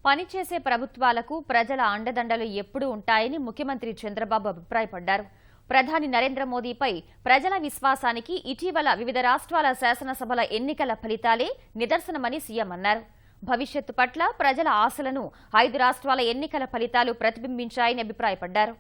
పనిచేసే ప్రభుత్వాలకు ప్రజల అండదండలు ఎప్పుడూ ఉంటాయని ముఖ్యమంత్రి చంద్రబాబు అభిప్రాయపడ్డారు. ప్రధాని నరేంద్ర మోదీపై ప్రజల విశ్వాసానికి ఇటీవల వివిధ రాష్ట్రాల శాసనసభల ఎన్నికల ఫలితాలే నిదర్శనమని సీఎం అన్నారు. భవిష్యత్తు పట్ల ప్రజల ఆశలను 5 రాష్ట్రాల ఎన్నికల ఫలితాలు ప్రతిబింబించాయని అభిప్రాయపడ్డారు.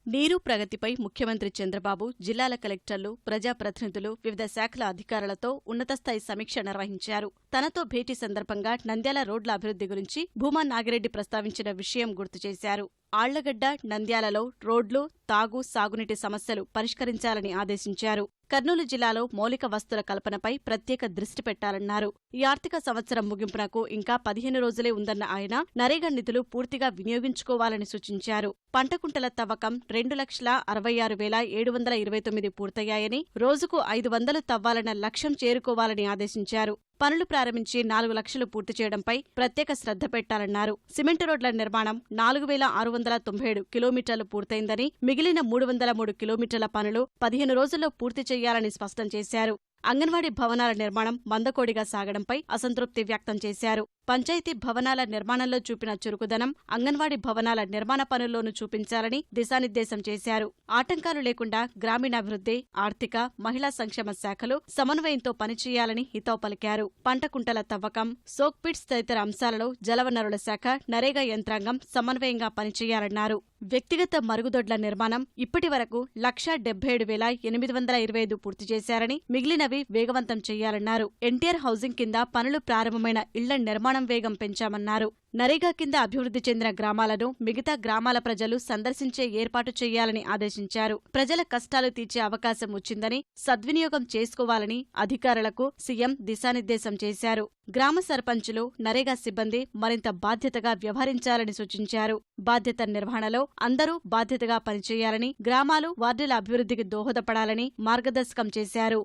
నీరు ప్రగతిపై ముఖ్యమంత్రి చంద్రబాబు జిల్లాల కలెక్టర్లు, ప్రజాప్రతినిధులు, వివిధ శాఖల అధికారులతో ఉన్నతస్థాయి సమీక్ష నిర్వహించారు. తనతో భేటీ సందర్భంగా నంద్యాల రోడ్ల అభివృద్ధి గురించి భూమా నాగిరెడ్డి ప్రస్తావించిన విషయం గుర్తు చేశారు. ఆళ్లగడ్డ, నంద్యాలలో రోడ్లు, తాగు, సాగునీటి సమస్యలు పరిష్కరించాలని ఆదేశించారు. కర్నూలు జిల్లాలో మౌలిక వస్తుల కల్పనపై ప్రత్యేక దృష్టి పెట్టాలన్నారు. ఈ ఆర్థిక సంవత్సరం ముగింపునకు ఇంకా 15 రోజులే ఉందన్న ఆయన నరేగా నిధులు పూర్తిగా వినియోగించుకోవాలని సూచించారు. పంటకుంటల తవ్వకం 2,66,729 పూర్తయ్యాయని, రోజుకు 500 తవ్వాలన్న లక్ష్యం చేరుకోవాలని ఆదేశించారు. పనులు ప్రారంభించి 4 లక్షలు పూర్తి చేయడంపై ప్రత్యేక శ్రద్ధ పెట్టాలన్నారు. సిమెంటు రోడ్ల నిర్మాణం 4,697 కిలోమీటర్లు పూర్తయిందని, మిగిలిన 303 కిలోమీటర్ల పనులు 15 రోజుల్లో పూర్తి చేయాలని స్పష్టం చేశారు. అంగన్వాడీ భవనాల నిర్మాణం మందకోడిగా సాగడంపై అసంతృప్తి వ్యక్తం చేశారు. పంచాయతీ భవనాల నిర్మాణంలో చూపిన చురుకుదనం అంగన్వాడీ భవనాల నిర్మాణ పనుల్లోనూ చూపించాలని దిశానిర్దేశం చేశారు. ఆటంకాలు లేకుండా గ్రామీణాభివృద్ధి, ఆర్థిక, మహిళా సంక్షేమ శాఖలు సమన్వయంతో పనిచేయాలని హితవు పలికారు. పంటకుంటల తవ్వకం, సోక్ పిట్స్ తదితర అంశాలలో జలవనరుల శాఖ, నరేగా యంత్రాంగం సమన్వయంగా పనిచేయాలన్నారు. వ్యక్తిగత మరుగుదొడ్ల నిర్మాణం ఇప్పటి వరకు 1,77,825 పూర్తి చేశారని, మిగిలినవి వేగవంతం చేయాలన్నారు. ఎన్టీఆర్ హౌసింగ్ కింద పనులు ప్రారంభమైన ఇళ్ల నిర్మాణం వేగం పెంచామన్నారు. నరేగా కింద అభివృద్ధి చెందిన గ్రామాలను మిగతా గ్రామాల ప్రజలు సందర్శించే ఏర్పాటు చేయాలని ఆదేశించారు. ప్రజల కష్టాలు తీర్చే అవకాశం వచ్చిందని సద్వినియోగం చేసుకోవాలని అధికారులకు సీఎం దిశానిర్దేశం చేశారు. గ్రామ సర్పంచులు, నరేగా సిబ్బంది మరింత బాధ్యతగా వ్యవహరించాలని సూచించారు. బాధ్యత నిర్వహణలో అందరూ బాధ్యతగా పనిచేయాలని, గ్రామాలు, వార్డుల అభివృద్ధికి దోహదపడాలని మార్గదర్శకం చేశారు.